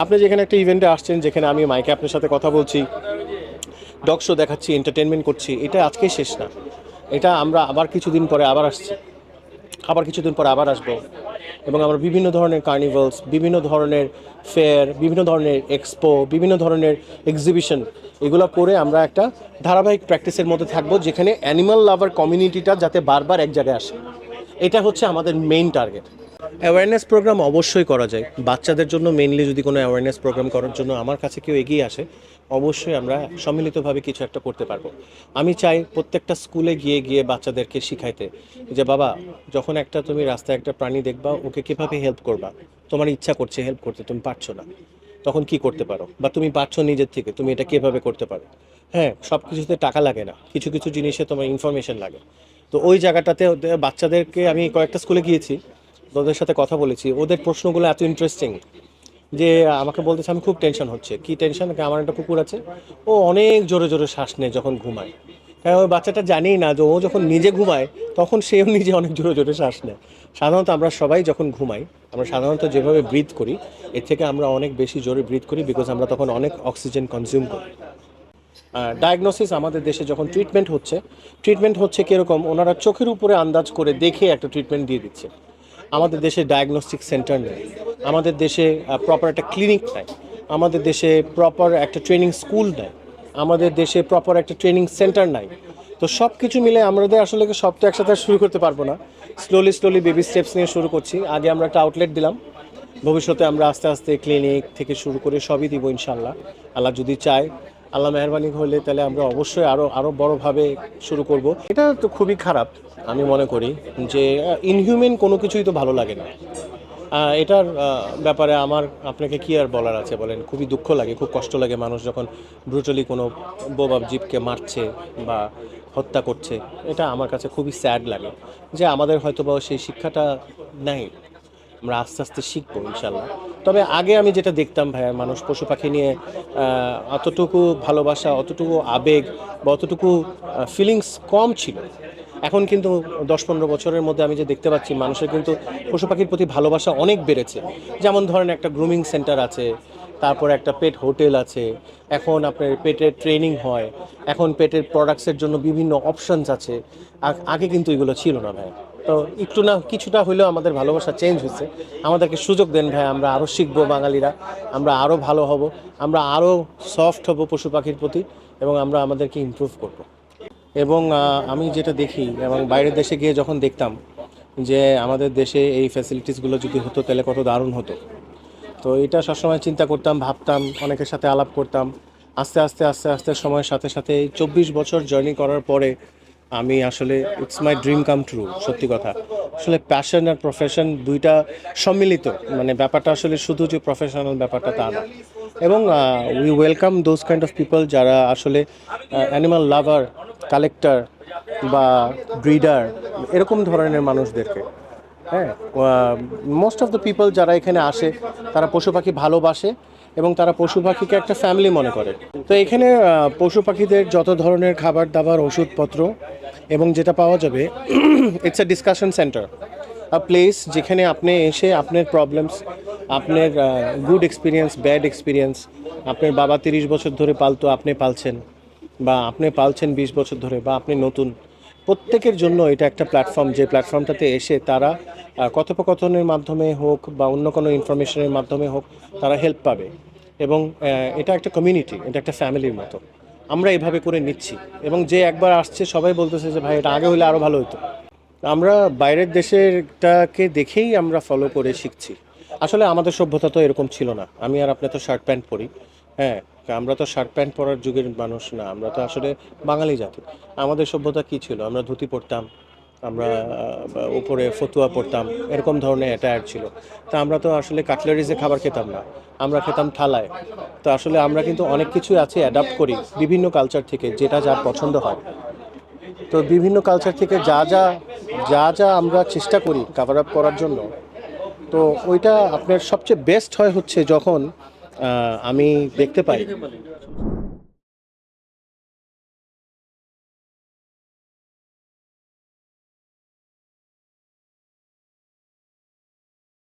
আপনি যেখানে একটা ইভেন্টে আসছেন, যেখানে আমি মাইকে আপনার সাথে কথা বলছি, ডগ শো দেখাচ্ছি, এন্টারটেনমেন্ট করছি, এটা আজকেই শেষ না। এটা আমরা আবার কিছুদিন পরে আবার আসছি, আবার কিছুদিন পরে আবার আসবো। এবং আমরা বিভিন্ন ধরনের কার্নিভালস, বিভিন্ন ধরনের ফেয়ার, বিভিন্ন ধরনের এক্সপো, বিভিন্ন ধরনের এক্সিবিশন, এগুলো করে আমরা একটা ধারাবাহিক প্র্যাকটিসের মধ্যে থাকবো, যেখানে অ্যানিমাল লাভার কমিউনিটিটা যাতে বারবার এক জায়গায় আসে। এটা হচ্ছে আমাদের মেইন টার্গেট। অ্যাওয়ারনেস প্রোগ্রাম অবশ্যই করা যায় বাচ্চাদের জন্য। মেইনলি যদি কোনো অ্যাওয়ারনেস প্রোগ্রাম করার জন্য আমার কাছে কেউ এগিয়ে আসে, অবশ্যই আমরা সম্মিলিতভাবে কিছু একটা করতে পারবো। আমি চাই প্রত্যেকটা স্কুলে গিয়ে গিয়ে বাচ্চাদেরকে শিখাইতে যে বাবা, যখন একটা তুমি রাস্তায় একটা প্রাণী দেখবা, ওকে কীভাবে হেল্প করবা। তোমার ইচ্ছা করছে হেল্প করতে, তুমি পারছো না, তখন কি করতে পারো, বা তুমি পারছো নিজের থেকে, তুমি এটা কীভাবে করতে পারো। হ্যাঁ, সব কিছুতে টাকা লাগে না, কিছু কিছু জিনিসে তোমার ইনফরমেশন লাগে। তো ওই জায়গাটাতে বাচ্চাদেরকে আমি কয়েকটা স্কুলে গিয়েছি, ওদের সাথে কথা বলেছি। ওদের প্রশ্নগুলো এত ইন্টারেস্টিং যে আমাকে বলতেছে আমি খুব টেনশন হচ্ছে। কি টেনশন? আমার একটা কুকুর আছে, ও অনেক জোরে জোরে শ্বাস নেয় যখন ঘুমায়। হ্যাঁ, ওই বাচ্চাটা জানেই না যে ও যখন নিজে ঘুমায় তখন সেও নিজে অনেক জোরে জোরে শ্বাস নেয়। সাধারণত আমরা সবাই যখন ঘুমাই, আমরা সাধারণত যেভাবে ব্রিথ করি, এর থেকে আমরা অনেক বেশি জোরে ব্রিথ করি, বিকজ আমরা তখন অনেক অক্সিজেন কনজিউম করি। ডায়াগনোসিস আমাদের দেশে যখন ট্রিটমেন্ট হচ্ছে কীরকম, ওনারা চোখের উপরে আন্দাজ করে দেখে একটা ট্রিটমেন্ট দিয়ে দিচ্ছে। আমাদের দেশে ডায়াগনস্টিক সেন্টার নেই, আমাদের দেশে প্রপার একটা ক্লিনিক নাই, আমাদের দেশে প্রপার একটা ট্রেনিং স্কুল নাই, আমাদের দেশে প্রপার একটা ট্রেনিং সেন্টার নাই। তো সব কিছু মিলে আমাদের আসলে সব তো একসাথে শুরু করতে পারবো না। স্লোলি বেবি স্টেপস নিয়ে শুরু করছি। আগে আমরা একটা আউটলেট দিলাম, ভবিষ্যতে আমরা আস্তে আস্তে ক্লিনিক থেকে শুরু করে সবই দিব ইনশাল্লাহ। আল্লাহ যদি চায়, আল্লাহ মেহরবানি হলে, তাহলে আমরা অবশ্যই আরও বড়োভাবে শুরু করব। এটা তো খুবই খারাপ, আমি মনে করি যে ইনহিউম্যান কোনো কিছুই তো ভালো লাগে না। এটার ব্যাপারে আমার আপনাকে কী আর বলার আছে বলেন। খুবই দুঃখ লাগে, খুব কষ্ট লাগে মানুষ যখন ব্রুটালি কোনো বোবা জীবকে মারছে বা হত্যা করছে। এটা আমার কাছে খুবই স্যাড লাগে যে আমাদের হয়তো বা সেই শিক্ষাটা নাই। আমরা আস্তে আস্তে শিখবো ইনশাল্লাহ। তবে আগে আমি যেটা দেখতাম ভাইয়া, মানুষ পশু পাখি নিয়ে অতটুকু ভালোবাসা, অতটুকু আবেগ বা অতটুকু ফিলিংস কম ছিল। এখন কিন্তু 10-15 বছরের মধ্যে আমি যে দেখতে পাচ্ছি, মানুষের কিন্তু পশু পাখির প্রতি ভালোবাসা অনেক বেড়েছে। যেমন ধরেন, একটা গ্রুমিং সেন্টার আছে, তারপর একটা পেট হোটেল আছে, এখন আপনার পেটের ট্রেনিং হয়, এখন পেটের প্রোডাক্টসের জন্য বিভিন্ন অপশনস আছে। আগে কিন্তু এগুলো ছিল না ভাই। তো একটু না কিছুটা হলেও আমাদের ভালোবাসা চেঞ্জ হয়েছে। আমাদেরকে সুযোগ দেন ভাই, আমরা আরও শিখবো বাঙালিরা, আমরা আরও ভালো হব, আমরা আরও সফট হব পশু পাখির প্রতি, এবং আমরা আমাদেরকে ইমপ্রুভ করব। এবং আমি যেটা দেখি, এবং বাইরের দেশে গিয়ে যখন দেখতাম যে আমাদের দেশে এই ফ্যাসিলিটিসগুলো যদি হতো তাহলে কত দারুণ হতো। তো এটা সবসময় চিন্তা করতাম, ভাবতাম, অনেকের সাথে আলাপ করতাম। আস্তে আস্তে সময়ের সাথে সাথে এই 24 বছর জার্নি করার পরে আমি আসলে it's my dream come true. সত্যি কথা, আসলে প্যাশন আর প্রফেশন দুইটা সম্মিলিত, মানে ব্যাপারটা আসলে শুধু যে প্রফেশনাল ব্যাপারটা তা না। এবং we welcome those kind of people যারা আসলে অ্যানিমাল লাভার, কালেক্টর বা ব্রিডার, এরকম ধরনের মানুষদেরকে। হ্যাঁ, মোস্ট অফ দ্য পিপল যারা এখানে আসে, তারা পশু পাখি ভালোবাসে এবং তারা পশু পাখিকে একটা ফ্যামিলি মনে করে। তো এখানে পশু পাখিদের যত ধরনের খাবার দাবার, ওষুধপত্র এবং যেটা পাওয়া যাবে, it's a discussion centre, a place যেখানে আপনি এসে আপনার প্রবলেমস, আপনার গুড এক্সপিরিয়েন্স, ব্যাড এক্সপিরিয়েন্স, আপনার বাবা 30 বছর ধরে পালতো, আপনি পালছেন, বা আপনি পালছেন 20 বছর ধরে, বা আপনি নতুন, প্রত্যেকের জন্য এটা একটা প্ল্যাটফর্ম, যে প্ল্যাটফর্মটাতে এসে তারা কথোপকথনের মাধ্যমে হোক বা অন্য কোনো ইনফরমেশনের মাধ্যমে হোক, তারা হেল্প পাবে। এবং এটা একটা কমিউনিটি, এটা একটা ফ্যামিলির মতো আমরা এভাবে করে নিচ্ছি। এবং যে একবার আসছে সবাই বলতেছে যে ভাই, এটা আগে হলে আরও ভালো হতো। আমরা বাইরের দেশেরটাকে দেখেই আমরা ফলো করে শিখছি। আসলে আমাদের সভ্যতা তো এরকম ছিল না। আমি আর আপনি তো শার্ট প্যান্ট পরি। হ্যাঁ, আমরা তো শার্ট প্যান্ট পরার যুগের মানুষ না, আমরা তো আসলে বাঙালি জাতি। আমাদের সভ্যতা কী ছিল? আমরা ধুতি পরতাম, আমরা উপরে ফতুয়া পরতাম, এরকম ধরনের অ্যাটায়ার ছিল। তা আমরা তো আসলে কাটলারিজে খাবার খেতাম না, আমরা খেতাম থালায়। তো আসলে আমরা কিন্তু অনেক কিছুই আছে অ্যাডাপ্ট করি বিভিন্ন কালচার থেকে, যেটা যার পছন্দ হয়। তো বিভিন্ন কালচার থেকে যা আমরা চেষ্টা করি কাভার আপ করার জন্য, তো ওইটা আপনার সবচেয়ে বেস্ট হয় হচ্ছে যখন আমি দেখতে পাই